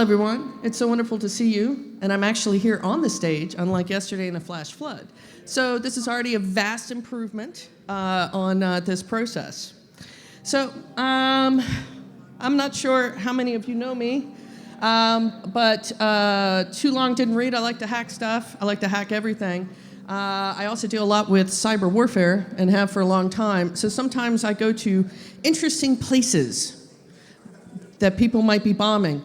everyone. It's so wonderful to see you. And I'm actually here on the stage, unlike yesterday in a flash flood. So this is already a vast improvement on this process. So I'm not sure how many of you know me, but too long didn't read. I like to hack stuff. I like to hack everything. I also deal a lot with cyber warfare and have for a long time. So sometimes I go to interesting places that people might be bombing.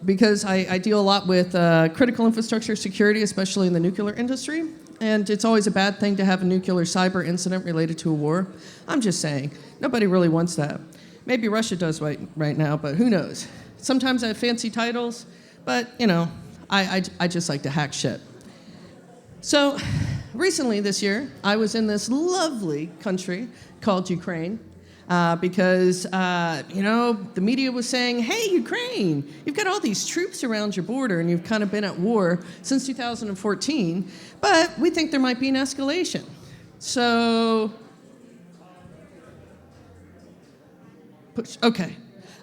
Because I deal a lot with critical infrastructure security, especially in the nuclear industry. And it's always a bad thing to have a nuclear cyber incident related to a war. I'm just saying, nobody really wants that. Maybe Russia does right now, but who knows? Sometimes I have fancy titles, but you know, I just like to hack shit. So recently this year, I was in this lovely country called Ukraine. Because, you know, the media was saying, hey, Ukraine, you've got all these troops around your border and you've kind of been at war since 2014, but we think there might be an escalation. So, okay.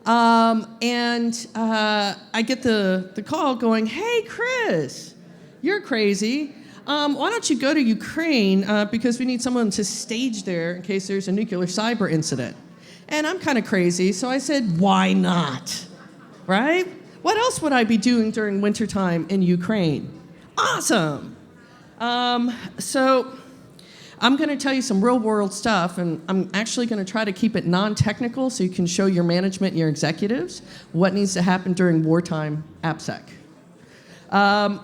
And I get the call going, hey, Chris, you're crazy. Why don't you go to Ukraine because we need someone to stage there in case there's a nuclear cyber incident. And I'm kind of crazy, so I said, why not? Right? What else would I be doing during wintertime in Ukraine? Awesome! So I'm going to tell you some real-world stuff, and I'm actually going to try to keep it non-technical so you can show your management and your executives what needs to happen during wartime AppSec.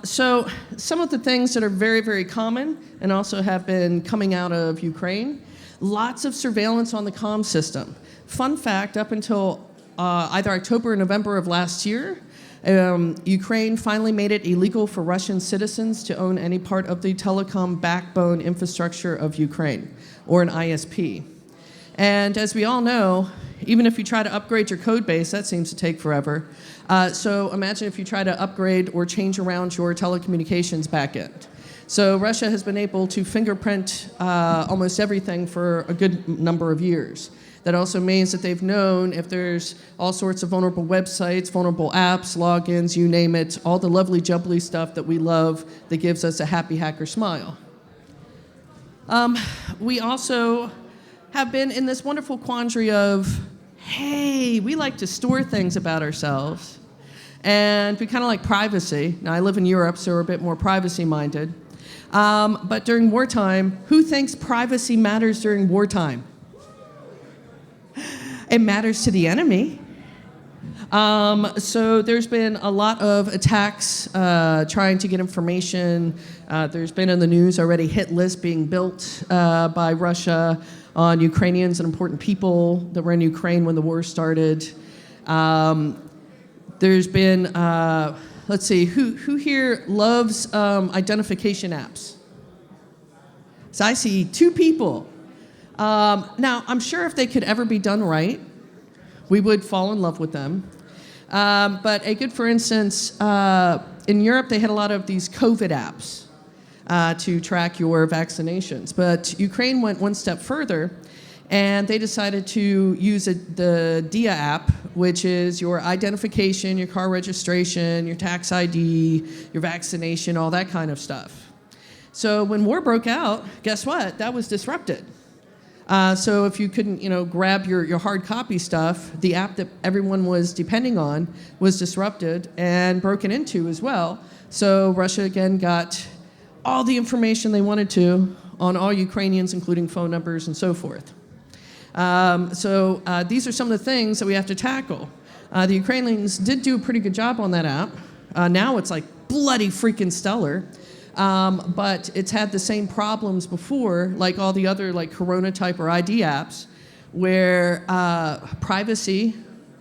So some of the things that are very, very common and also have been coming out of Ukraine, lots of surveillance on the comm system. Fun fact, up until either October or November of last year, Ukraine finally made it illegal for Russian citizens to own any part of the telecom backbone infrastructure of Ukraine, or an ISP. And as we all know, even if you try to upgrade your code base, that seems to take forever. So imagine if you try to upgrade or change around your telecommunications backend. So Russia has been able to fingerprint almost everything for a good number of years. That also means that they've known if there's all sorts of vulnerable websites, vulnerable apps, logins, you name it, all the lovely jubbly stuff that we love that gives us a happy hacker smile. We also have been in this wonderful quandary of, hey, we like to store things about ourselves, and we kind of like privacy. Now, I live in Europe, so we're a bit more privacy-minded. But during wartime, who thinks privacy matters during wartime? It matters to the enemy. So there's been a lot of attacks trying to get information. There's been in the news already hit lists being built by Russia on Ukrainians and important people that were in Ukraine when the war started. There's been, let's see, who here loves identification apps? So I see two people. Now, I'm sure if they could ever be done right, we would fall in love with them. But a good, for instance, in Europe, they had a lot of these COVID apps to track your vaccinations. But Ukraine went one step further, and they decided to use the DIA app, which is your identification, your car registration, your tax ID, your vaccination, all that kind of stuff. So when war broke out, guess what? That was disrupted. So if you couldn't, grab your hard copy stuff, the app that everyone was depending on was disrupted and broken into as well. So Russia, again, got all the information they wanted to on all Ukrainians, including phone numbers and so forth. So these are some of the things that we have to tackle. The Ukrainians did do a pretty good job on that app. Now it's like bloody freaking stellar. But it's had the same problems before, like all the other like Corona type or ID apps, where privacy,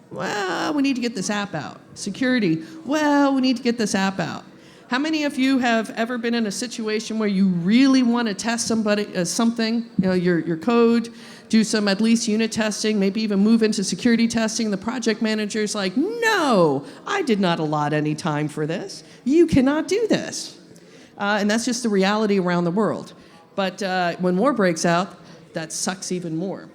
well, we need to get this app out. Security, well, we need to get this app out. How many of you have ever been in a situation where you really want to test somebody something, your code, do some at least unit testing, maybe even move into security testing? The project manager's like, no, I did not allot any time for this. You cannot do this. And that's just the reality around the world. But when war breaks out, that sucks even more.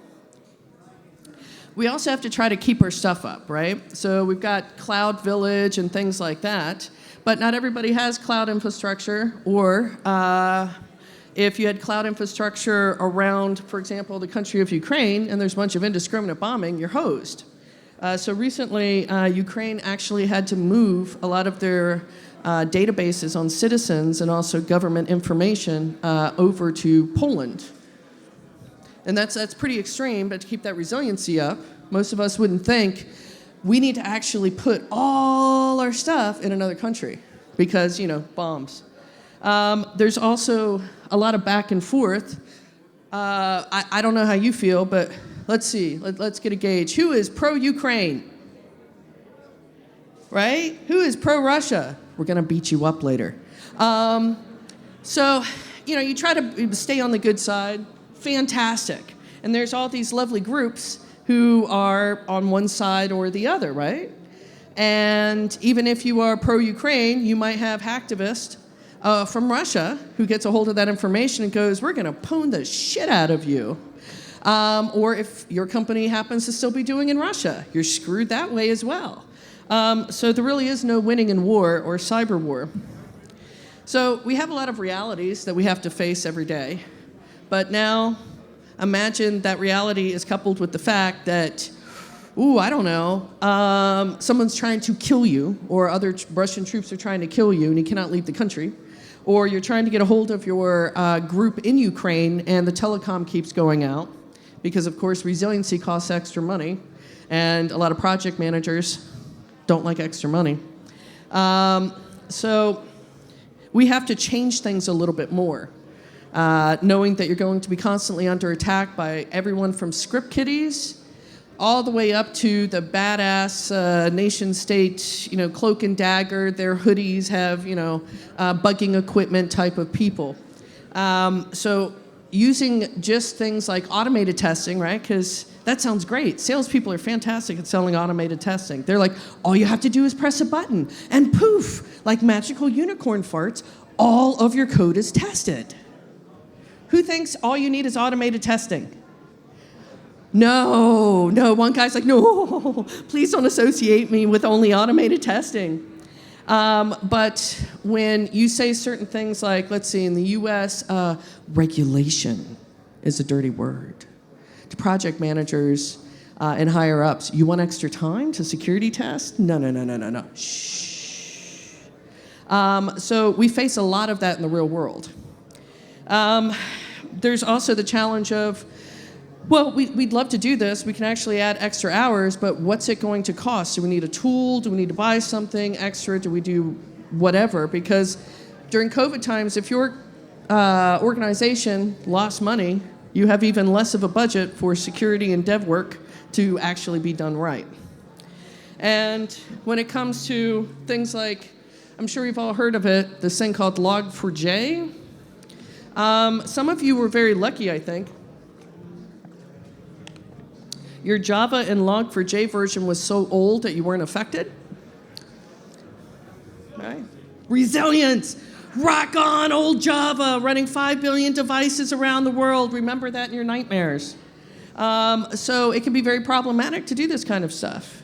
we also have to try to keep our stuff up, right? So we've got Cloud Village and things like that, but not everybody has cloud infrastructure, or if you had cloud infrastructure around, for example, the country of Ukraine, and there's a bunch of indiscriminate bombing, you're hosed. So recently, Ukraine actually had to move a lot of their databases on citizens and also government information over to Poland. And that's pretty extreme, but to keep that resiliency up, most of us wouldn't think we need to actually put all our stuff in another country because, bombs. There's also a lot of back and forth. I don't know how you feel, but let's see. Let's get a gauge. Who is pro-Ukraine? Right? Who is pro-Russia? We're going to beat you up later. So, you try to stay on the good side. Fantastic. And there's all these lovely groups who are on one side or the other, right? And even if you are pro-Ukraine, you might have hacktivists from Russia who gets a hold of that information and goes, we're going to pwn the shit out of you. Or if your company happens to still be doing in Russia, you're screwed that way as well. So there really is no winning in war or cyber war. So we have a lot of realities that we have to face every day. But now, imagine that reality is coupled with the fact that, I don't know, someone's trying to kill you, or other Russian troops are trying to kill you, and you cannot leave the country. Or you're trying to get a hold of your group in Ukraine, and the telecom keeps going out, because, of course, resiliency costs extra money, and a lot of project managers don't like extra money. So we have to change things a little bit more. Knowing that you're going to be constantly under attack by everyone from script kiddies all the way up to the badass nation state, cloak and dagger, their hoodies have, bugging equipment type of people. So using just things like automated testing, right? Because that sounds great. Salespeople are fantastic at selling automated testing. They're like, all you have to do is press a button, and poof, like magical unicorn farts, all of your code is tested. Who thinks all you need is automated testing? No. One guy's like, no, please don't associate me with only automated testing. But when you say certain things like, let's see, in the US, regulation is a dirty word. To project managers and higher ups, you want extra time to security test? No. Shh. So we face a lot of that in the real world. There's also the challenge of, we'd love to do this. We can actually add extra hours, but what's it going to cost? Do we need a tool? Do we need to buy something extra? Do we do whatever? Because during COVID times, if your organization lost money, you have even less of a budget for security and dev work to actually be done right. And when it comes to things like, I'm sure you've all heard of it, this thing called Log4j. Some of you were very lucky, I think. Your Java and Log4j version was so old that you weren't affected. Right? Resilience! Rock on, old Java, running 5 billion devices around the world. Remember that in your nightmares. So it can be very problematic to do this kind of stuff.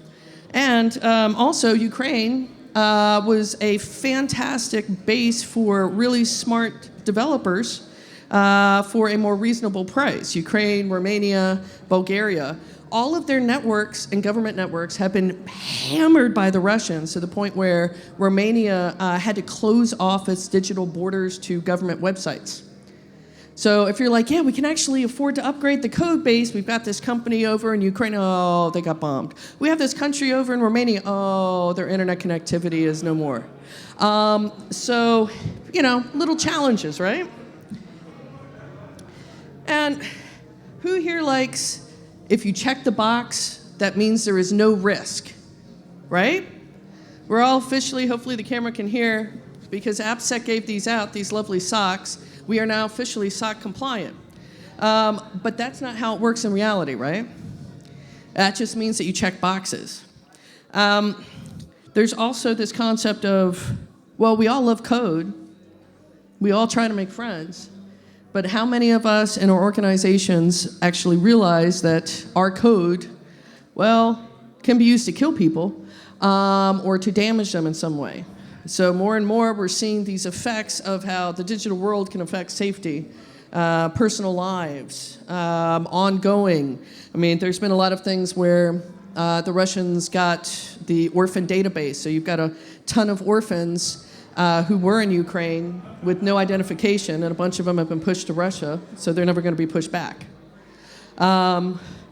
And also, Ukraine was a fantastic base for really smart developers for a more reasonable price. Ukraine, Romania, Bulgaria, all of their networks and government networks have been hammered by the Russians to the point where Romania had to close off its digital borders to government websites. So if you're like, yeah, we can actually afford to upgrade the code base, we've got this company over in Ukraine, oh, they got bombed. We have this country over in Romania, oh, their internet connectivity is no more. So, little challenges, right? And who here likes, if you check the box, that means there is no risk, right? We're all officially, hopefully the camera can hear, because AppSec gave these out, these lovely socks, we are now officially SOC compliant. But that's not how it works in reality, right? That just means that you check boxes. There's also this concept of, we all love code. We all try to make friends. But how many of us in our organizations actually realize that our code well, can be used to kill people or to damage them in some way. So more and more we're seeing these effects of how the digital world can affect safety, personal lives, ongoing. I mean, there's been a lot of things where the Russians got the orphan database. So you've got a ton of orphans who were in Ukraine with no identification, and a bunch of them have been pushed to Russia, so they're never going to be pushed back.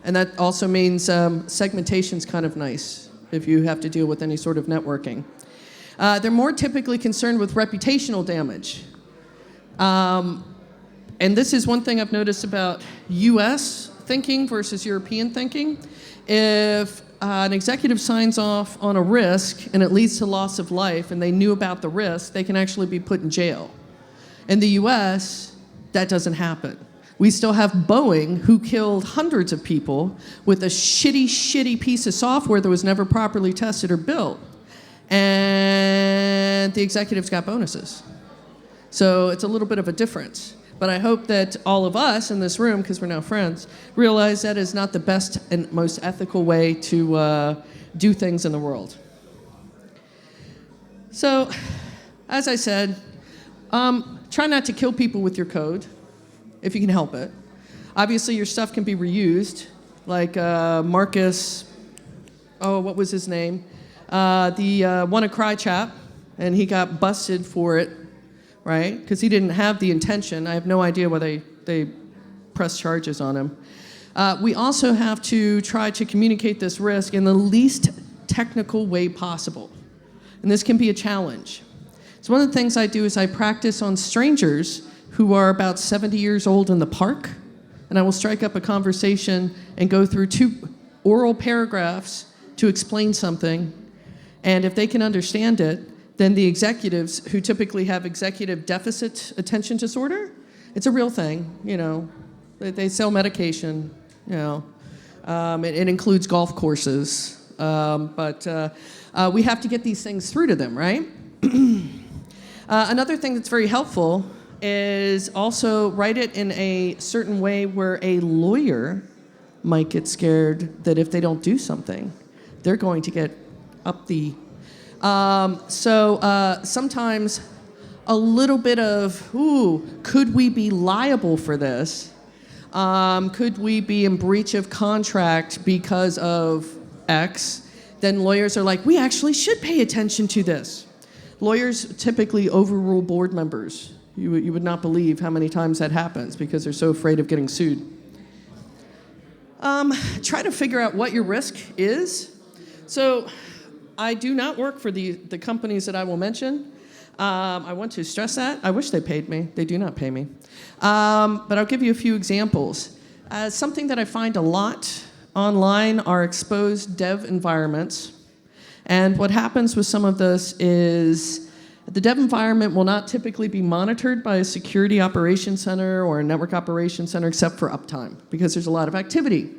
And that also means segmentation's kind of nice if you have to deal with any sort of networking. They're more typically concerned with reputational damage. And this is one thing I've noticed about US thinking versus European thinking. If an executive signs off on a risk and it leads to loss of life and they knew about the risk, they can actually be put in jail. In the US, that doesn't happen. We still have Boeing, who killed hundreds of people with a shitty piece of software that was never properly tested or built. And the executives got bonuses. So it's a little bit of a difference. But I hope that all of us in this room, because we're now friends, realize that is not the best and most ethical way to do things in the world. So, as I said, try not to kill people with your code, if you can help it. Obviously, your stuff can be reused, like Marcus, what was his name? The WannaCry chap, and he got busted for it, right? Because he didn't have the intention. I have no idea why they pressed charges on him. We also have to try to communicate this risk in the least technical way possible. And this can be a challenge. So one of the things I do is I practice on strangers who are about 70 years old in the park, and I will strike up a conversation and go through 2 oral paragraphs to explain something. And if they can understand it, then the executives who typically have executive deficit attention disorder, it's a real thing, you know. They sell medication, you know. It includes golf courses. But we have to get these things through to them, right? Another thing that's very helpful is also write it in a certain way where a lawyer might get scared that if they don't do something, they're going to get up the... sometimes a little bit of, could we be liable for this? Could we be in breach of contract because of X? Then lawyers are like, we actually should pay attention to this. Lawyers typically overrule board members. You would not believe how many times that happens because they're so afraid of getting sued. Try to figure out what your risk is. So I do not work for the companies that I will mention. I want to stress that. I wish they paid me. They do not pay me. But I'll give you a few examples. Something that I find a lot online are exposed dev environments. And what happens with some of this is the dev environment will not typically be monitored by a security operations center or a network operations center except for uptime because there's a lot of activity.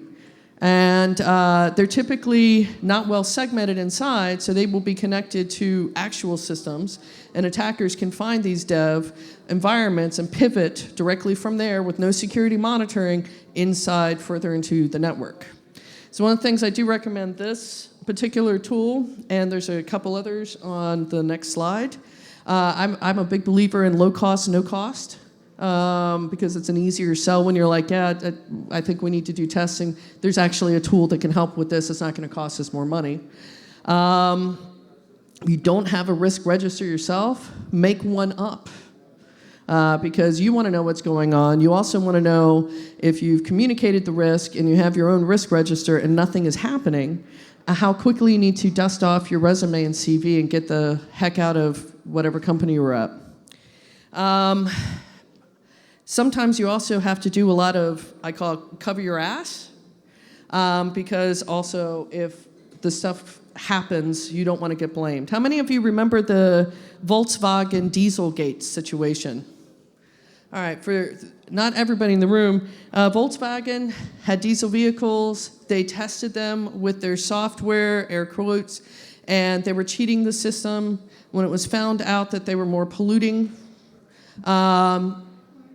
And they're typically not well segmented inside, so they will be connected to actual systems, and attackers can find these dev environments and pivot directly from there with no security monitoring inside further into the network. So one of the things I do recommend this particular tool, and there's a couple others on the next slide. I'm a big believer in low cost, no cost. Because it's an easier sell when you're like, yeah, I think we need to do testing. There's actually a tool that can help with this. It's not going to cost us more money. You don't have a risk register yourself, make one up. Because you want to know what's going on. You also want to know if you've communicated the risk and you have your own risk register and nothing is happening, how quickly you need to dust off your resume and CV and get the heck out of whatever company you were at. Sometimes you also have to do a lot of, I call it cover your ass, because also if the stuff happens, you don't want to get blamed. How many of you remember the Volkswagen Dieselgate situation? All right, for not everybody in the room, Volkswagen had diesel vehicles. They tested them with their software, air quotes, and they were cheating the system. When it was found out that they were more polluting,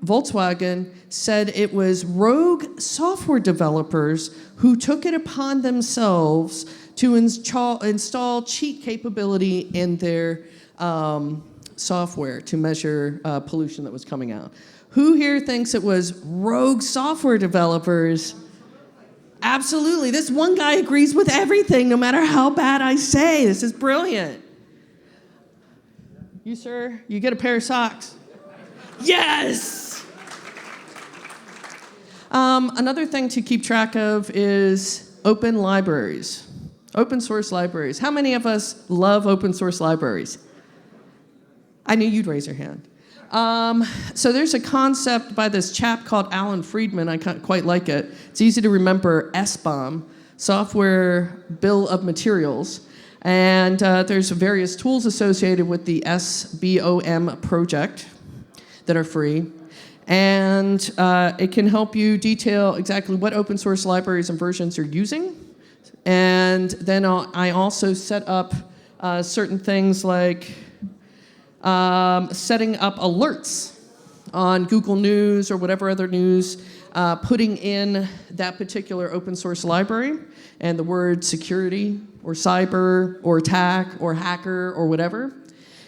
Volkswagen said it was rogue software developers who took it upon themselves to install cheat capability in their software to measure pollution that was coming out. Who here thinks it was rogue software developers? Absolutely. This one guy agrees with everything, no matter how bad I say. This is brilliant. You, sir, you get a pair of socks. Yes! Another thing to keep track of is open libraries, open source libraries. How many of us love open source libraries? I knew you'd raise your hand. So there's a concept by this chap called Alan Friedman. I quite like it. It's easy to remember, SBOM, Software Bill of Materials. And there's various tools associated with the SBOM project that are free. And it can help you detail exactly what open source libraries and versions you're using. And then I also set up certain things like setting up alerts on Google News or whatever other news, putting in that particular open source library and the word security or cyber or attack or hacker or whatever.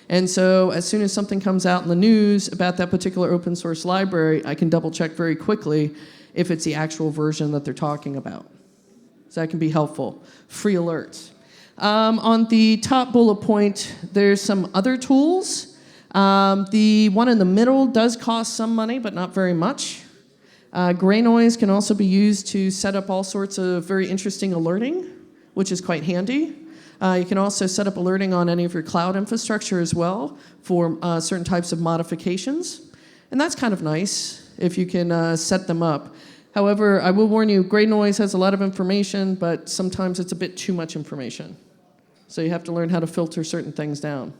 And so as soon as something comes out in the news about that particular open source library, I can double check very quickly if it's the actual version that they're talking about. So that can be helpful. Free alerts. On the top bullet point, there's some other tools. The one in the middle does cost some money, but not very much. Gray noise can also be used to set up all sorts of very interesting alerting, which is quite handy. You can also set up alerting on any of your cloud infrastructure as well for certain types of modifications. And that's kind of nice if you can set them up. However, I will warn you, gray noise has a lot of information, but sometimes it's a bit too much information. So you have to learn how to filter certain things down.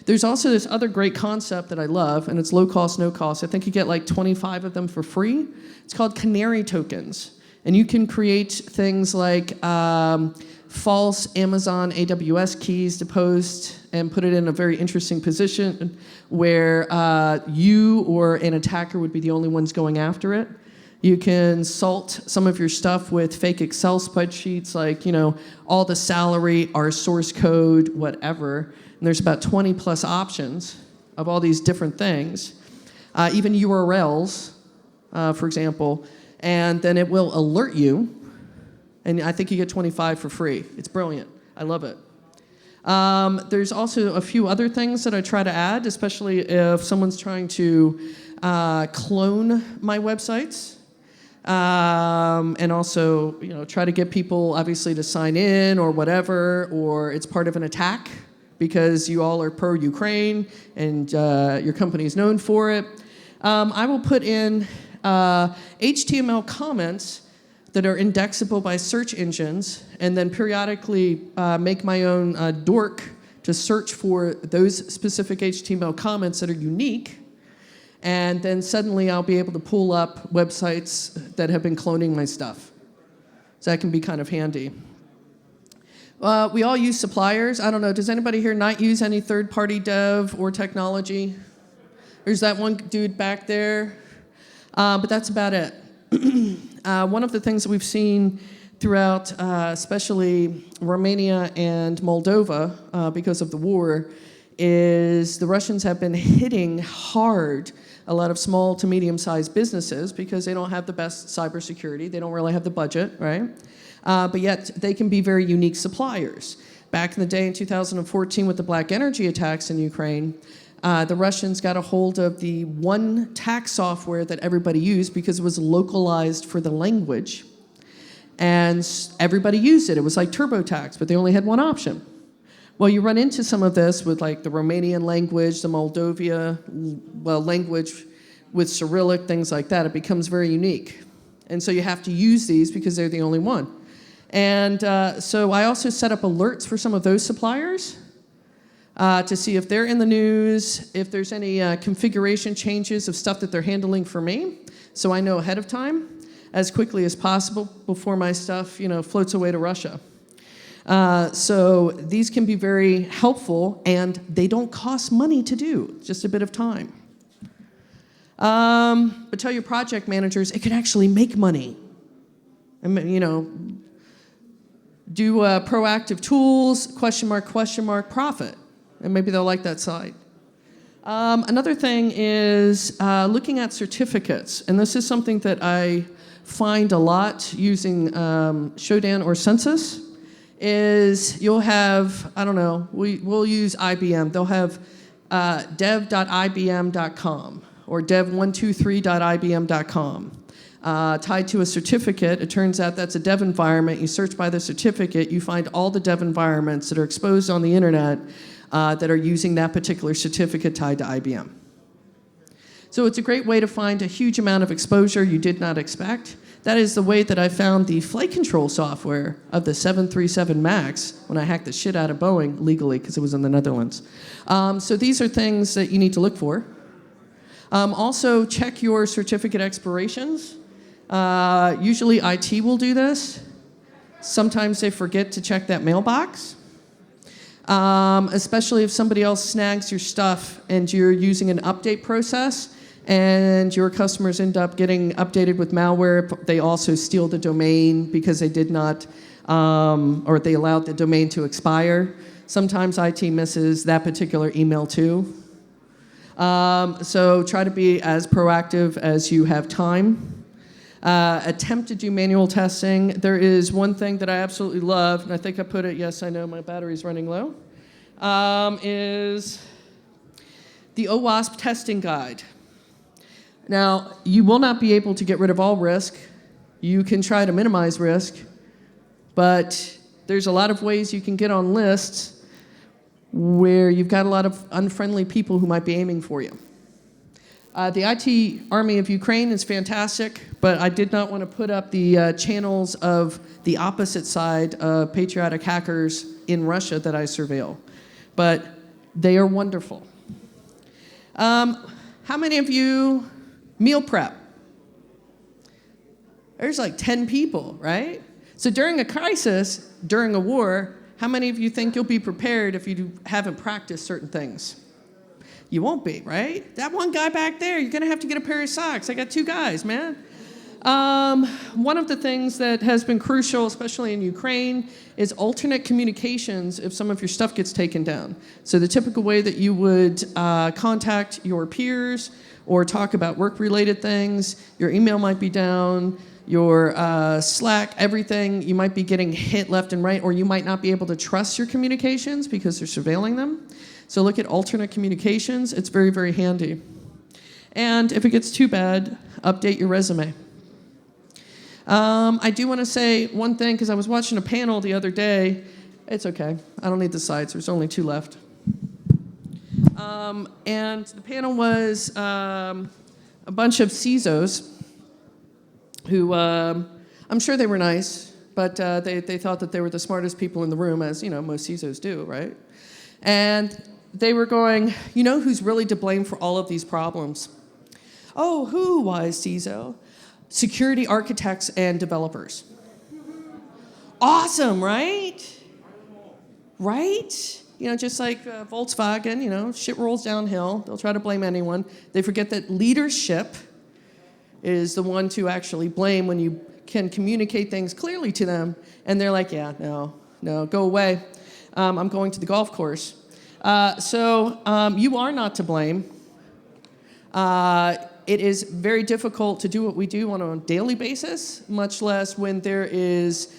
There's also this other great concept that I love, and it's low cost, no cost. I think you get like 25 of them for free. It's called canary tokens. And you can create things like false Amazon AWS keys to post and put it in a very interesting position where you or an attacker would be the only ones going after it. You can salt some of your stuff with fake Excel spreadsheets like, all the salary, our source code, whatever. And there's about 20 plus options of all these different things, even URLs, for example, and then it will alert you. And I think you get 25 for free. It's brilliant. I love it. There's also a few other things that I try to add, especially if someone's trying to clone my websites. And also, try to get people obviously to sign in or whatever, or it's part of an attack because you all are pro-Ukraine and your company is known for it. I will put in HTML comments that are indexable by search engines and then periodically make my own dork to search for those specific HTML comments that are unique. And then suddenly I'll be able to pull up websites that have been cloning my stuff. So that can be kind of handy. We all use suppliers. I don't know, does anybody here not use any third-party dev or technology? There's that one dude back there. But that's about it. One of the things that we've seen throughout, especially Romania and Moldova, because of the war, is the Russians have been hitting hard a lot of small to medium-sized businesses because they don't have the best cybersecurity. They don't really have the budget, right? But yet they can be very unique suppliers. Back in the day in 2014 with the black energy attacks in Ukraine, the Russians got a hold of the one tax software that everybody used because it was localized for the language. And everybody used it. It was like TurboTax, but they only had one option. Well, you run into some of this with like the Romanian language, the Moldova language with Cyrillic, things like that. It becomes very unique. And so you have to use these because they're the only one. And so I also set up alerts for some of those suppliers to see if they're in the news, if there's any configuration changes of stuff that they're handling for me, so I know ahead of time, as quickly as possible before my stuff, floats away to Russia. So these can be very helpful, and they don't cost money to do, just a bit of time. But tell your project managers it could actually make money. And, do proactive tools, question mark, profit. And maybe they'll like that side. Another thing is looking at certificates. And this is something that I find a lot using Shodan or Census, is you'll have, we'll use IBM. They'll have dev.ibm.com or dev123.ibm.com. Tied to a certificate. It turns out that's a dev environment. You search by the certificate, you find all the dev environments that are exposed on the internet that are using that particular certificate tied to IBM. So it's a great way to find a huge amount of exposure you did not expect. That is the way that I found the flight control software of the 737 MAX when I hacked the shit out of Boeing legally because it was in the Netherlands. So these are things that you need to look for. Also, check your certificate expirations. Usually IT will do this. Sometimes they forget to check that mailbox. Especially if somebody else snags your stuff and you're using an update process and your customers end up getting updated with malware. They also steal the domain because they did not, or they allowed the domain to expire. Sometimes IT misses that particular email too. So try to be as proactive as you have time. Attempt to do manual testing. There is one thing that I absolutely love, and I think I put it, yes, I know my battery's running low, is the OWASP testing guide. Now, you will not be able to get rid of all risk. You can try to minimize risk, but there's a lot of ways you can get on lists where you've got a lot of unfriendly people who might be aiming for you. The IT Army of Ukraine is fantastic, but I did not want to put up the channels of the opposite side of patriotic hackers in Russia that I surveil. But they are wonderful. How many of you meal prep? There's like 10 people, right? So during a crisis, during a war, how many of you think you'll be prepared if you haven't practiced certain things? You won't be, right? That one guy back there, you're gonna have to get a pair of socks. I got two guys, man. One of the things that has been crucial, especially in Ukraine, is alternate communications if some of your stuff gets taken down. So the typical way that you would contact your peers or talk about work-related things, your email might be down, your Slack, everything, you might be getting hit left and right, or you might not be able to trust your communications because they're surveilling them. So look at alternate communications. It's very, very handy. And if it gets too bad, update your resume. I do want to say one thing, because I was watching a panel the other day. It's okay. I don't need the slides. There's only two left. And the panel was a bunch of CISOs who, I'm sure they were nice, but they thought that they were the smartest people in the room, as most CISOs do, right? And they were going, who's really to blame for all of these problems? Oh, who, wise CISO? Security architects and developers. Awesome, right? Right? Just like Volkswagen, shit rolls downhill. They'll try to blame anyone. They forget that leadership is the one to actually blame when you can communicate things clearly to them. And they're like, yeah, no, go away. I'm going to the golf course. So you are not to blame. It is very difficult to do what we do on a daily basis, much less when there is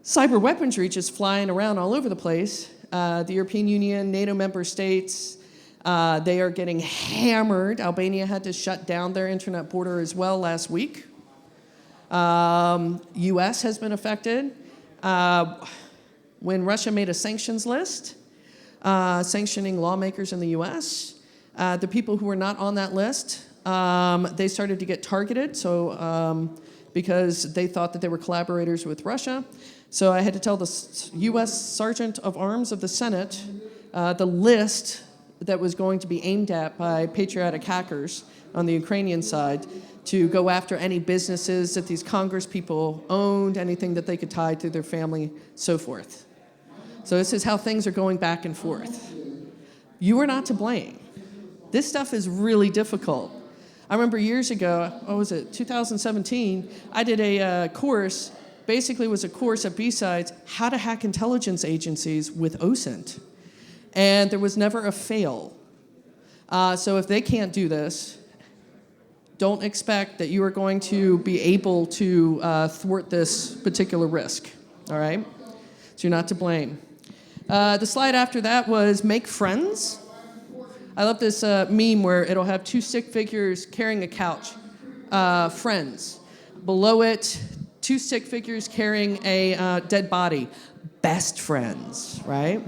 cyber weaponry just flying around all over the place. The European Union, NATO member states, they are getting hammered. Albania had to shut down their internet border as well last week. US has been affected. When Russia made a sanctions list, sanctioning lawmakers in the US, the people who were not on that list, they started to get targeted, because they thought that they were collaborators with Russia. So I had to tell the US Sergeant of Arms of the Senate the list that was going to be aimed at by patriotic hackers on the Ukrainian side to go after any businesses that these Congress people owned, anything that they could tie to their family, so forth. So this is how things are going back and forth. You are not to blame. This stuff is really difficult. I remember years ago, what was it, 2017, I did a course, basically was a course at B-Sides, how to hack intelligence agencies with OSINT. And there was never a fail. So if they can't do this, don't expect that you are going to be able to thwart this particular risk, all right? So you're not to blame. The slide after that was make friends. I love this meme where it'll have two stick figures carrying a couch, friends. Below it, two stick figures carrying a dead body, best friends, right?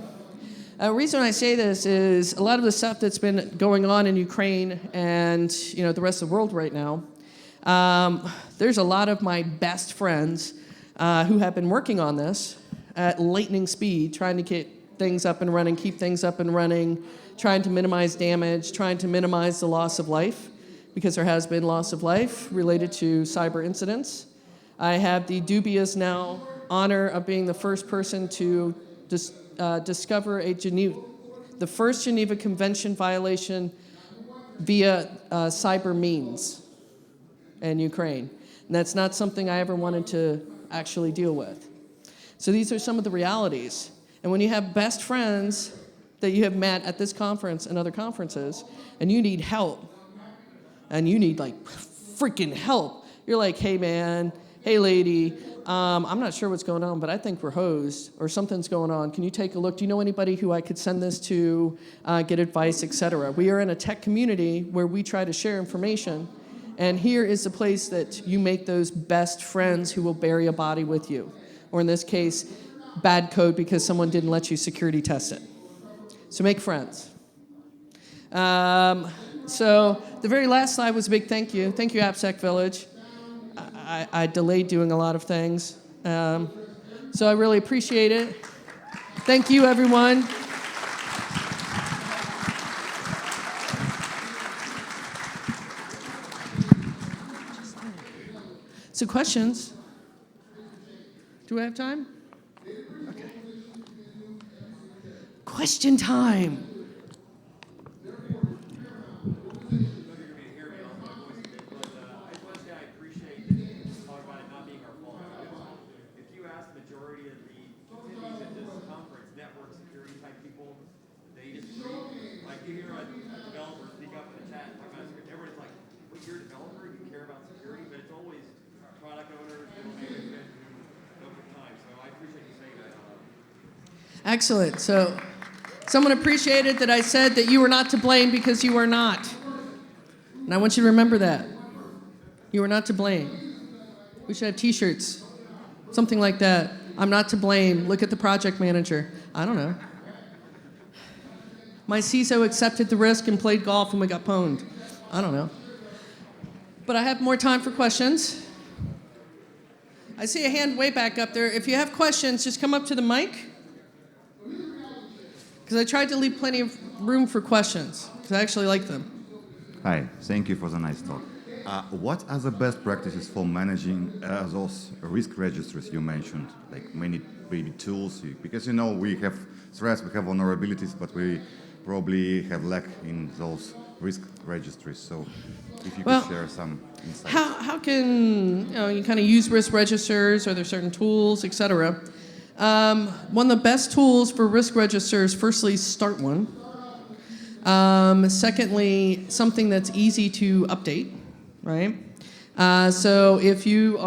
The reason I say this is a lot of the stuff that's been going on in Ukraine and the rest of the world right now, there's a lot of my best friends who have been working on this at lightning speed, trying to get things up and running, keep things up and running, trying to minimize damage, trying to minimize the loss of life, because there has been loss of life related to cyber incidents. I have the dubious now honor of being the first person to discover the first Geneva Convention violation via cyber means in Ukraine. And that's not something I ever wanted to actually deal with. So these are some of the realities. And when you have best friends that you have met at this conference and other conferences, and you need help, and you need like freaking help, you're like, hey man, hey lady, I'm not sure what's going on, but I think we're hosed, or something's going on. Can you take a look? Do you know anybody who I could send this to, get advice, etc.? We are in a tech community where we try to share information, and here is the place that you make those best friends who will bury a body with you. Or in this case, bad code because someone didn't let you security test it. So make friends. So the very last slide was a big thank you. Thank you, AppSec Village. I delayed doing a lot of things. So I really appreciate it. Thank you, everyone. So questions? Do I have time? Okay. Question time. Excellent. So someone appreciated that I said that you were not to blame because you are not. And I want you to remember that. You are not to blame. We should have t-shirts, something like that. I'm not to blame. Look at the project manager. I don't know. My CISO accepted the risk and played golf and we got pwned. I don't know. But I have more time for questions. I see a hand way back up there. If you have questions, just come up to the mic. Because I tried to leave plenty of room for questions, because I actually like them. Hi, thank you for the nice talk. What are the best practices for managing those risk registers you mentioned? Like many maybe tools, because we have threats, we have vulnerabilities, but we probably have lack in those risk registries. So if you could share some insights. How can you kind of use risk registers? Are there certain tools, et cetera? One of the best tools for risk registers, firstly, start one. Secondly, something that's easy to update, right? So if you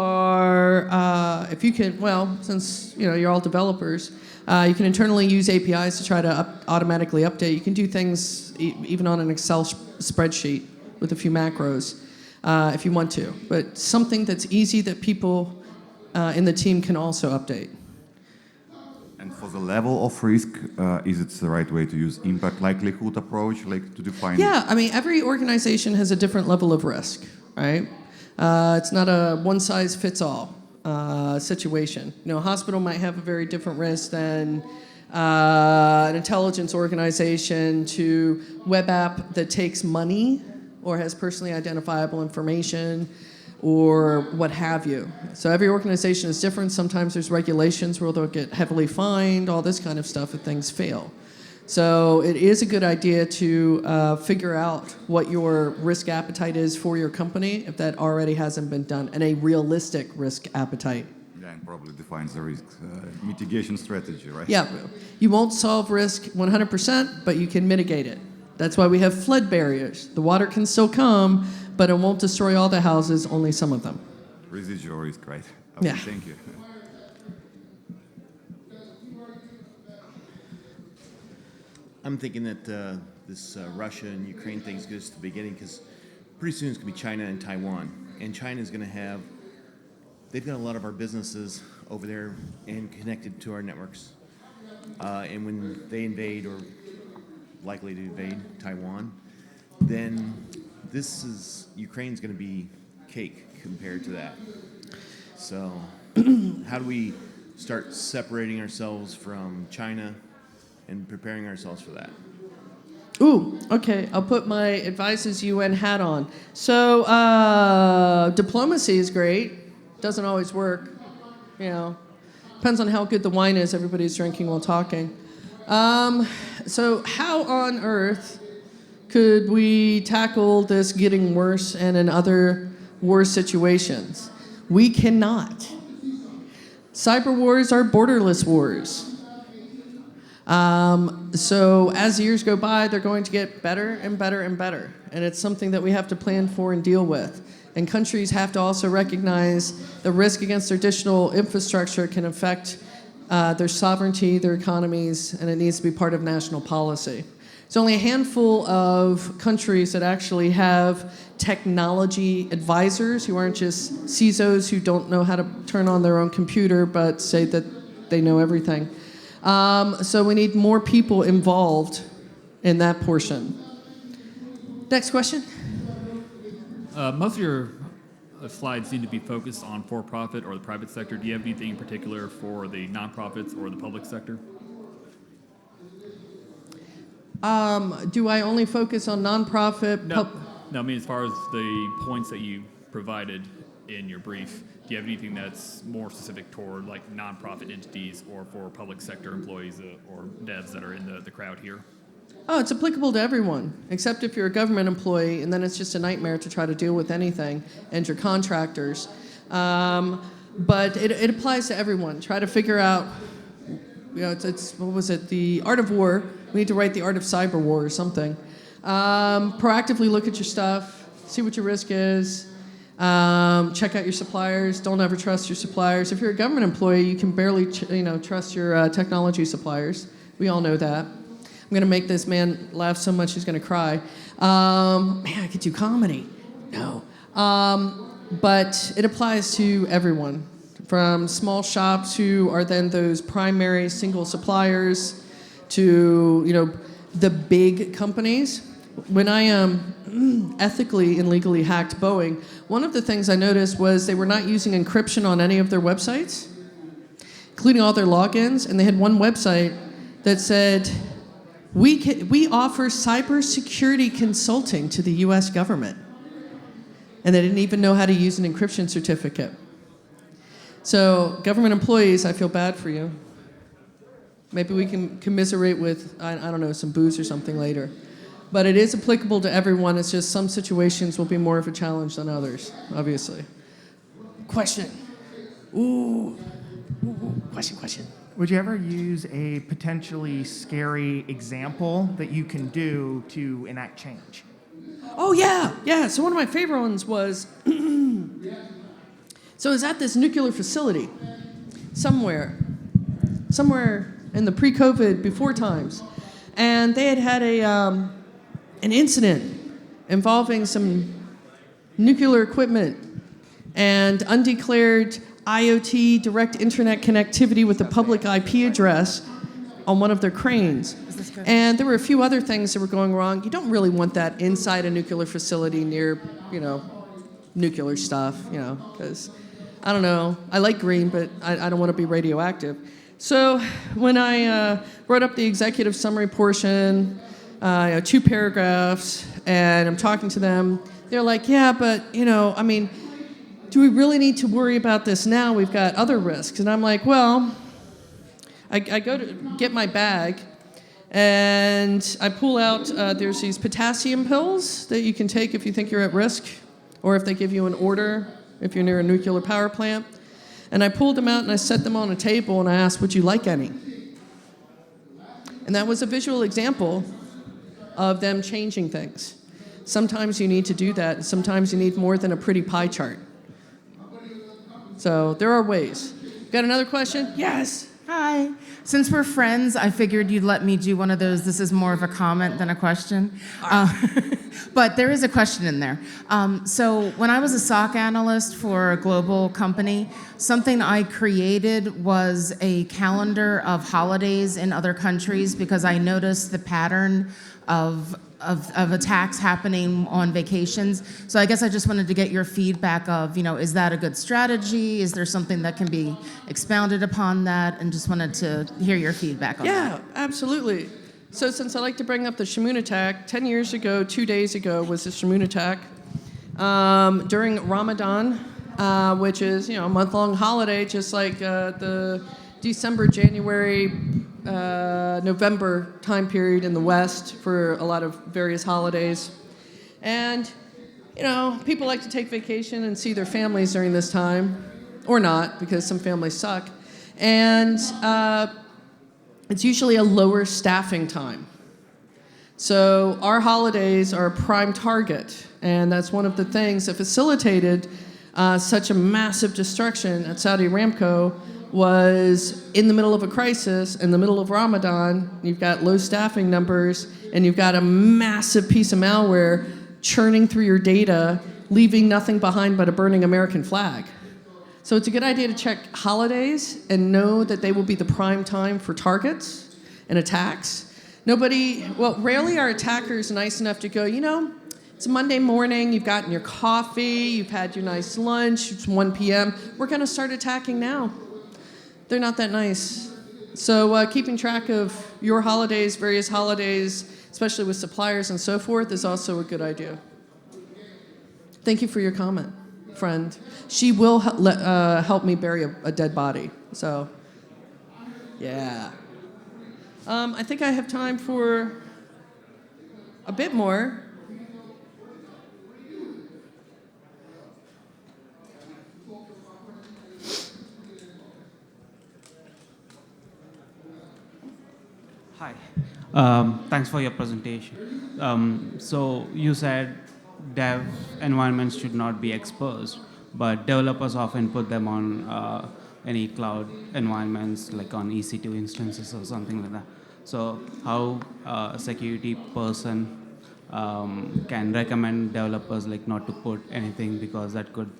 can, since you're all developers, you can internally use APIs to try to automatically update. You can do things even on an Excel spreadsheet with a few macros if you want to. But something that's easy that people in the team can also update. And for the level of risk, is it the right way to use impact likelihood approach, like to define? Yeah, I mean, every organization has a different level of risk, right? It's not a one-size-fits-all situation. A hospital might have a very different risk than an intelligence organization to web app that takes money or has personally identifiable information or what have you. So every organization is different. Sometimes there's regulations where they'll get heavily fined, all this kind of stuff if things fail. So it is a good idea to figure out what your risk appetite is for your company if that already hasn't been done, and a realistic risk appetite. Yeah, and probably defines the risk mitigation strategy, right? Yeah, you won't solve risk 100%, but you can mitigate it. That's why we have flood barriers. The water can still come, but it won't destroy all the houses, only some of them. Residual risk, right? Okay, Yeah. Thank you. I'm thinking that this Russia and Ukraine thing is just the beginning, because pretty soon it's going to be China and Taiwan. And China's going to have, they've got a lot of our businesses over there and connected to our networks. And when they invade, or likely to invade Taiwan, then Ukraine's going to be cake compared to that. So how do we start separating ourselves from China and preparing ourselves for that? Ooh, okay. I'll put my advices UN hat on. So diplomacy is great. Doesn't always work. You know, depends on how good the wine is everybody's drinking while talking. So how on earth could we tackle this getting worse and in other war situations? We cannot. Cyber wars are borderless wars. So as years go by, they're going to get better and better and better. And it's something that we have to plan for and deal with. And countries have to also recognize the risk against their digital infrastructure can affect their sovereignty, their economies, and it needs to be part of national policy. There's only a handful of countries that actually have technology advisors who aren't just CISOs who don't know how to turn on their own computer but say that they know everything. So we need more people involved in that portion. Next question. Most of your slides seem to be focused on for-profit or the private sector. Do you have anything in particular for the nonprofits or the public sector? Do I only focus on nonprofit? No, I mean as far as the points that you provided in your brief, do you have anything that's more specific toward like nonprofit entities or for public sector employees or devs that are in the crowd here? Oh, it's applicable to everyone, except if you're a government employee, and then it's just a nightmare to try to deal with anything, and your contractors. But it applies to everyone. Try to figure out, you know, it's what was it, the art of war. We need to write the art of cyber war or something. Proactively look at your stuff, see what your risk is, check out your suppliers. Don't ever trust your suppliers. If you're a government employee, you can barely trust your technology suppliers. We all know that. I'm going to make this man laugh so much he's going to cry. Man, I could do comedy. No. But it applies to everyone, from small shops who are then those primary single suppliers to, you know, the big companies. When I ethically and legally hacked Boeing, one of the things I noticed was they were not using encryption on any of their websites, including all their logins, and they had one website that said, we offer cybersecurity consulting to the US government. And they didn't even know how to use an encryption certificate. So government employees, I feel bad for you. Maybe we can commiserate with, I don't know, some booze or something later. But it is applicable to everyone. It's just some situations will be more of a challenge than others, obviously. Question. Ooh. Question. Would you ever use a potentially scary example that you can do to enact change? Oh, yeah. So one of my favorite ones was, so I was at this nuclear facility somewhere in the pre-COVID, before times, and they had an incident involving some nuclear equipment and undeclared IoT direct internet connectivity with a public IP address on one of their cranes. And there were a few other things that were going wrong. You don't really want that inside a nuclear facility near, nuclear stuff, because, I don't know, I like green, but I don't want to be radioactive. So when I wrote up the executive summary portion, 2 paragraphs, and I'm talking to them, they're like, yeah, but, do we really need to worry about this now? We've got other risks. And I'm like, well, I go to get my bag, And I pull out, there's these potassium pills that you can take if you think you're at risk, or if they give you an order, if you're near a nuclear power plant. And I pulled them out and I set them on a table and I asked, would you like any? And that was a visual example of them changing things. Sometimes you need to do that, and sometimes you need more than a pretty pie chart. So there are ways. Got another question? Yes. Hi. Since we're friends, I figured you'd let me do one of those. This is more of a comment than a question. But there is a question in there. So when I was a SOC analyst for a global company, something I created was a calendar of holidays in other countries because I noticed the pattern of attacks happening on vacations. So I guess I just wanted to get your feedback of, is that a good strategy? Is there something that can be expounded upon that? And just wanted to hear your feedback on that. Yeah, absolutely. So since I like to bring up the Shamoon attack, 10 years ago, 2 days ago, was the Shamoon attack. During Ramadan, which is, a month-long holiday, just like the December, January, November time period in the West for a lot of various holidays. And, people like to take vacation and see their families during this time, or not, because some families suck. And it's usually a lower staffing time. So our holidays are a prime target, and that's one of the things that facilitated such a massive destruction at Saudi Aramco. Was in the middle of a crisis, in the middle of Ramadan, you've got low staffing numbers, and you've got a massive piece of malware churning through your data, leaving nothing behind but a burning American flag. So it's a good idea to check holidays and know that they will be the prime time for targets and attacks. Rarely are attackers nice enough to go, it's Monday morning, you've gotten your coffee, you've had your nice lunch, it's 1 p.m., we're gonna start attacking now. They're not that nice. So keeping track of your holidays, various holidays, especially with suppliers and so forth, is also a good idea. Thank you for your comment, friend. She will help me bury a dead body. So, yeah. I think I have time for a bit more. Hi. Thanks for your presentation. So you said dev environments should not be exposed, but developers often put them on any cloud environments, like on EC2 instances or something like that. So how a security person can recommend developers not to put anything, because that could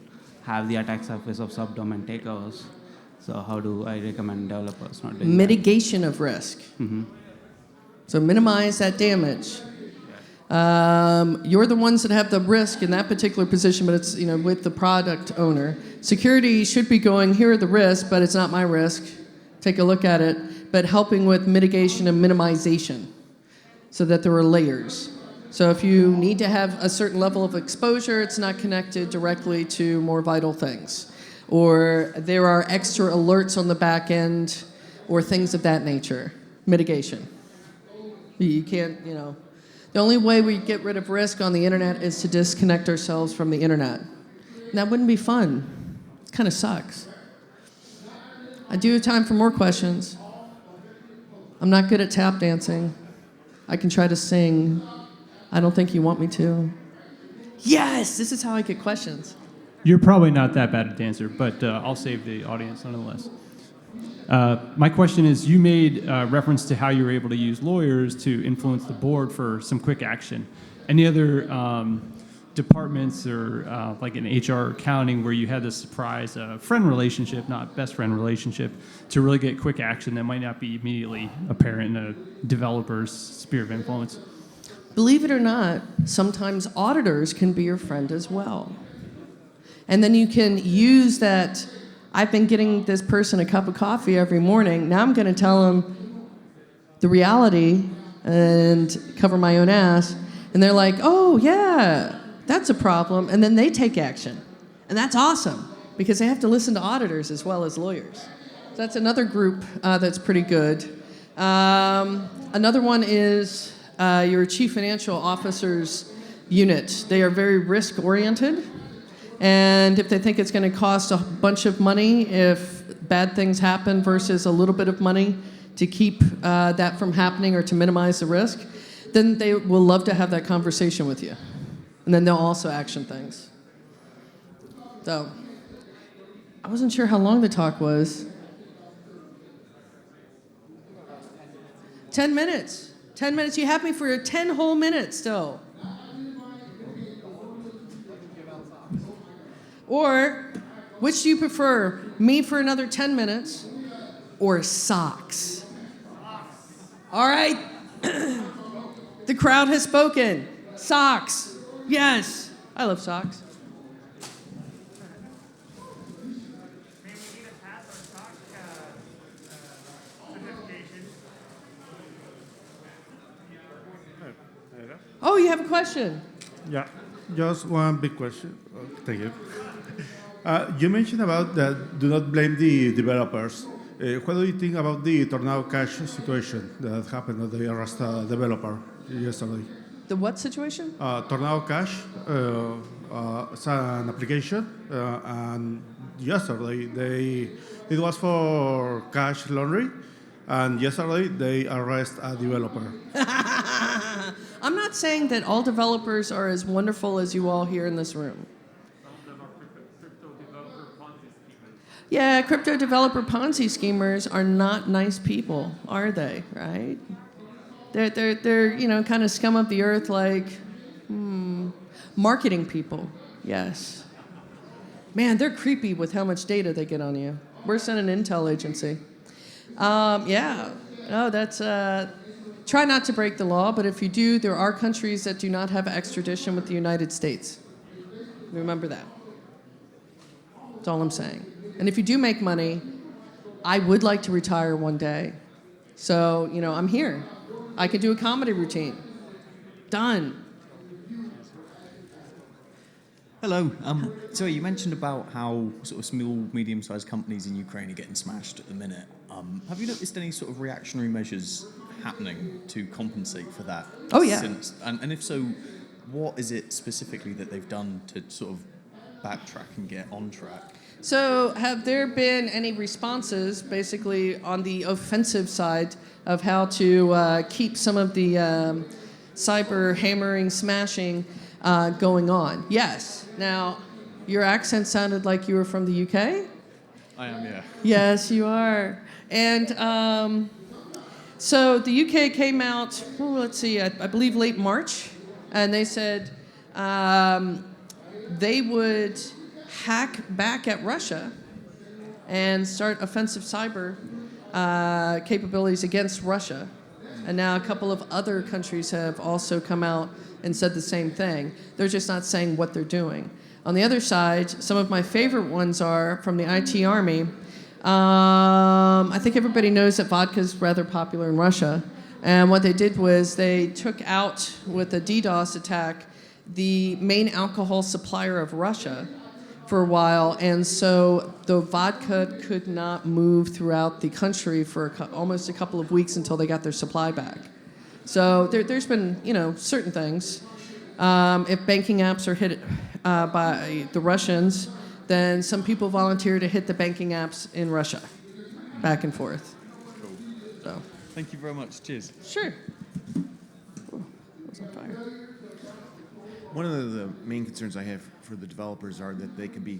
have the attack surface of subdomain takeovers. So how do I recommend developers not doing Mitigation of risk. Mm-hmm. So minimize that damage. You're the ones that have the risk in that particular position, but it's with the product owner. Security should be going, here are the risks, but it's not my risk. Take a look at it. But helping with mitigation and minimization so that there are layers. So if you need to have a certain level of exposure, it's not connected directly to more vital things. Or there are extra alerts on the back end or things of that nature. Mitigation. You can't, the only way we get rid of risk on the internet is to disconnect ourselves from the internet. And that wouldn't be fun. It kind of sucks. I do have time for more questions. I'm not good at tap dancing. I can try to sing. I don't think you want me to. Yes, this is how I get questions. You're probably not that bad a dancer, but I'll save the audience nonetheless. My question is, you made reference to how you were able to use lawyers to influence the board for some quick action. Any other departments or like in HR or accounting where you had this surprise friend relationship, not best friend relationship, to really get quick action that might not be immediately apparent in a developer's sphere of influence? Believe it or not, sometimes auditors can be your friend as well. And then you can use that, I've been getting this person a cup of coffee every morning, now I'm going to tell them the reality and cover my own ass. And they're like, oh, yeah, that's a problem. And then they take action. And that's awesome, because they have to listen to auditors as well as lawyers. So that's another group that's pretty good. Another one is your chief financial officer's unit. They are very risk oriented. And if they think it's going to cost a bunch of money if bad things happen versus a little bit of money to keep that from happening or to minimize the risk, then they will love to have that conversation with you. And then they'll also action things. So, I wasn't sure how long the talk was. 10 minutes. 10 minutes. You have me for 10 whole minutes still. Or, which do you prefer? Me for another 10 minutes or socks? All right. The crowd has spoken. Socks. Yes. I love socks. Oh, you have a question? Yeah, just one big question. Thank you. You mentioned about that do not blame the developers. What do you think about the Tornado Cash situation that happened at the Rust developer yesterday? The what situation? Tornado Cash, it's an application, and yesterday it was for cash laundry, and yesterday they arrest a developer. I'm not saying that all developers are as wonderful as you all here in this room. Yeah, crypto developer Ponzi schemers are not nice people, are they? Right? They're kind of scum of the earth, like marketing people. Yes. Man, they're creepy with how much data they get on you. Worse than an intel agency. Yeah. No, that's. Try not to break the law, but if you do, there are countries that do not have extradition with the United States. Remember that. That's all I'm saying. And if you do make money, I would like to retire one day. So, I'm here. I could do a comedy routine. Done. Hello. So you mentioned about how sort of small, medium-sized companies in Ukraine are getting smashed at the minute. Have you noticed any sort of reactionary measures happening to compensate for that? Oh, yeah. And if so, what is it specifically that they've done to sort of backtrack and get on track? So have there been any responses, basically, on the offensive side of how to keep some of the cyber hammering, smashing going on? Yes. Now, your accent sounded like you were from the UK? I am, yeah. Yes, you are. And so the UK came out, I believe late March, and they said they would hack back at Russia and start offensive cyber capabilities against Russia. And now a couple of other countries have also come out and said the same thing. They're just not saying what they're doing. On the other side, some of my favorite ones are from the IT Army. I think everybody knows that vodka is rather popular in Russia. And what they did was they took out, with a DDoS attack, the main alcohol supplier of Russia for a while. And so the vodka could not move throughout the country for almost a couple of weeks until they got their supply back. So there's been, certain things. If banking apps are hit by the Russians, then some people volunteer to hit the banking apps in Russia, back and forth. Cool. So. Thank you very much. Cheers. Sure. Ooh, that was on fire. One of the main concerns I have for the developers are that they can be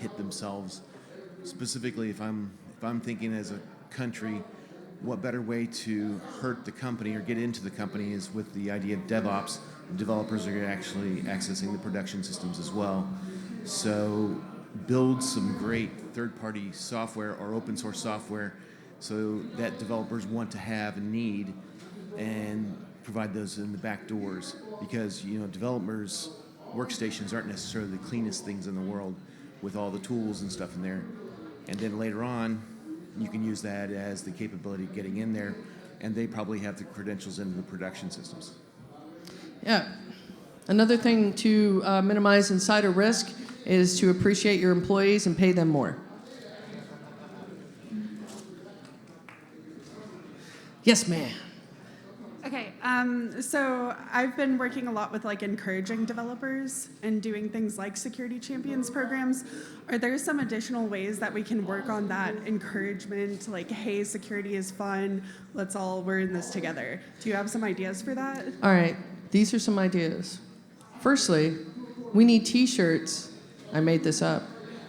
hit themselves. Specifically, if I'm thinking as a country, what better way to hurt the company or get into the company is with the idea of DevOps. Developers are actually accessing the production systems as well. So build some great third-party software or open source software so that developers want to have and need, and provide those in the back doors. Because developers' workstations aren't necessarily the cleanest things in the world with all the tools and stuff in there. And then later on, you can use that as the capability of getting in there, and they probably have the credentials into the production systems. Yeah. Another thing to minimize insider risk is to appreciate your employees and pay them more. Yes, ma'am. So I've been working a lot with like encouraging developers and doing things like security champions programs. Are there some additional ways that we can work on that encouragement? Like, hey, security is fun. We're in this together. Do you have some ideas for that? All right, these are some ideas. Firstly, we need t-shirts. I made this up.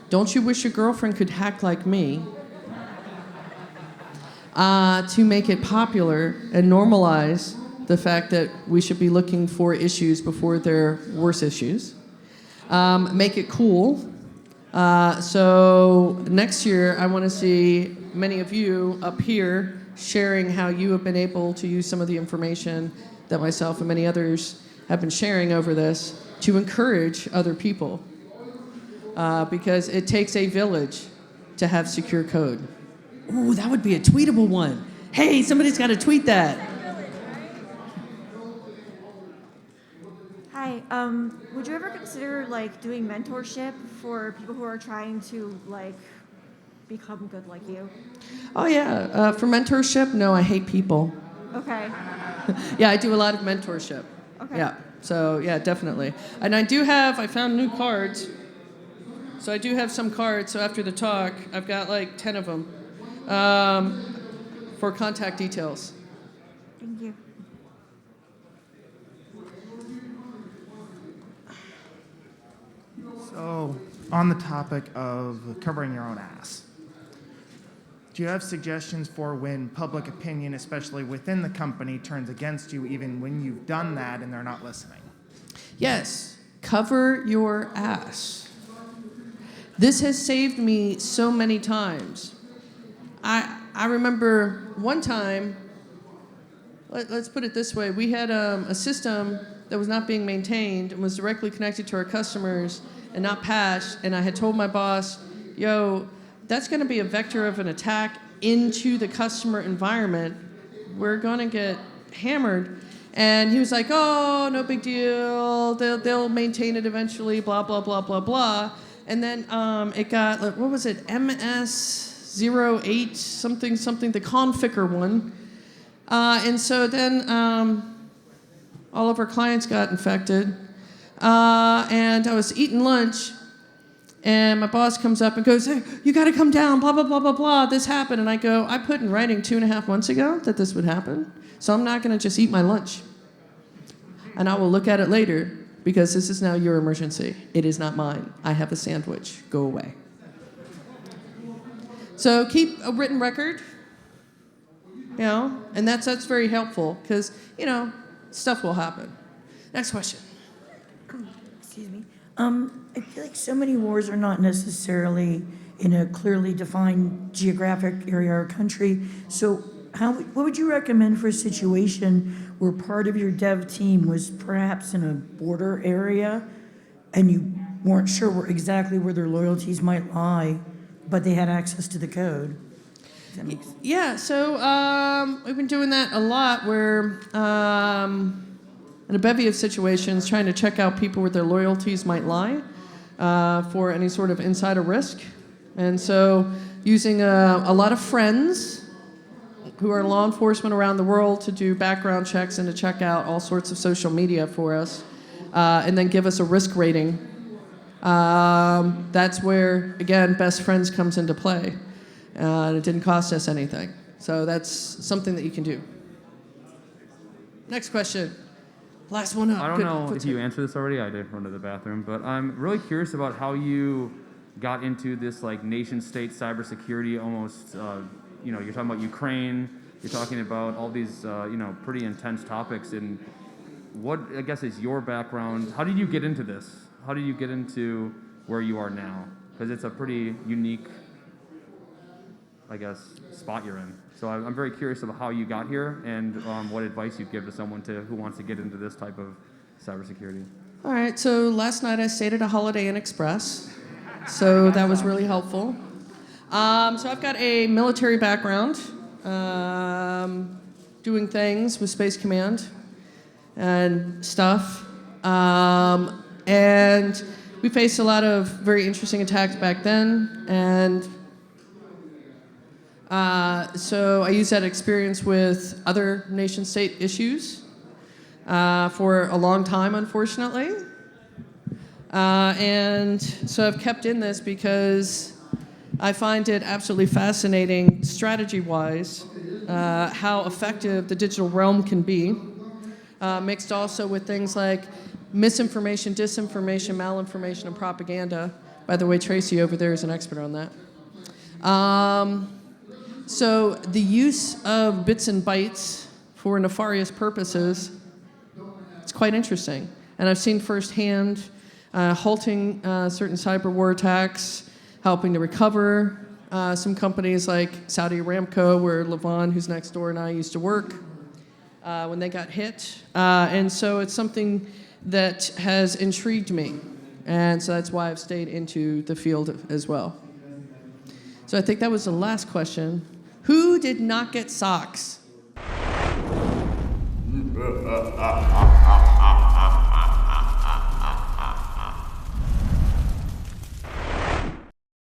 Don't you wish your girlfriend could hack like me? To make it popular and normalize the fact that we should be looking for issues before they're worse issues. Make it cool. So next year, I want to see many of you up here sharing how you have been able to use some of the information that myself and many others have been sharing over this to encourage other people. Because it takes a village to have secure code. Ooh, that would be a tweetable one. Hey, somebody's got to tweet that. Hi, would you ever consider like doing mentorship for people who are trying to like become good like you? Oh yeah, for mentorship, no, I hate people. Okay. Yeah, I do a lot of mentorship. Okay. Yeah, so yeah, definitely. And I found new cards. So I do have some cards, so after the talk, I've got like 10 of them for contact details. Thank you. So, on the topic of covering your own ass, do you have suggestions for when public opinion, especially within the company, turns against you, even when you've done that and they're not listening? Yes, cover your ass. This has saved me so many times. I remember one time, let's put it this way, we had a system that was not being maintained and was directly connected to our customers and not patched, and I had told my boss, yo, that's going to be a vector of an attack into the customer environment. We're going to get hammered. And he was like, oh, no big deal. They'll maintain it eventually, blah, blah, blah, blah, blah. And then it got, like, what was it, MS08 something, the Conficker one. And so then all of our clients got infected. And I was eating lunch, and my boss comes up and goes, hey, you got to come down, blah, blah, blah, blah, blah. This happened. And I go, I put in writing 2.5 months ago that this would happen, so I'm not going to just eat my lunch. And I will look at it later, because this is now your emergency. It is not mine. I have a sandwich. Go away. So keep a written record, and that's very helpful, because, stuff will happen. Next question. Excuse me. I feel like so many wars are not necessarily in a clearly defined geographic area or country. So what would you recommend for a situation where part of your dev team was perhaps in a border area and you weren't sure exactly where their loyalties might lie, but they had access to the code? Yeah, so we've been doing that a lot where in a bevy of situations, trying to check out people where their loyalties might lie for any sort of insider risk. And so using a lot of friends who are law enforcement around the world to do background checks and to check out all sorts of social media for us, and then give us a risk rating. That's where, again, best friends comes into play. And it didn't cost us anything. So that's something that you can do. Next question. Last one up. I don't know if you answered this already. I did run to the bathroom, but I'm really curious about how you got into this like nation-state cybersecurity. Almost, you're talking about Ukraine. You're talking about all these, pretty intense topics. And what I guess is your background? How did you get into this? How did you get into where you are now? Because it's a pretty unique, I guess, spot you're in. So I'm very curious about how you got here and what advice you'd give to someone who wants to get into this type of cybersecurity. All right, so last night I stayed at a Holiday Inn Express, so that was really helpful. So I've got a military background, doing things with Space Command and stuff. And we faced a lot of very interesting attacks back then, and so I use that experience with other nation-state issues for a long time, unfortunately. And so I've kept in this because I find it absolutely fascinating, strategy-wise, how effective the digital realm can be, mixed also with things like misinformation, disinformation, malinformation, and propaganda. By the way, Tracy over there is an expert on that. So the use of bits and bytes for nefarious purposes, it's quite interesting. And I've seen firsthand halting certain cyber war attacks, helping to recover some companies like Saudi Aramco, where Levon, who's next door, and I used to work when they got hit. And so it's something that has intrigued me. And so that's why I've stayed into the field as well. So I think that was the last question. Who did not get socks?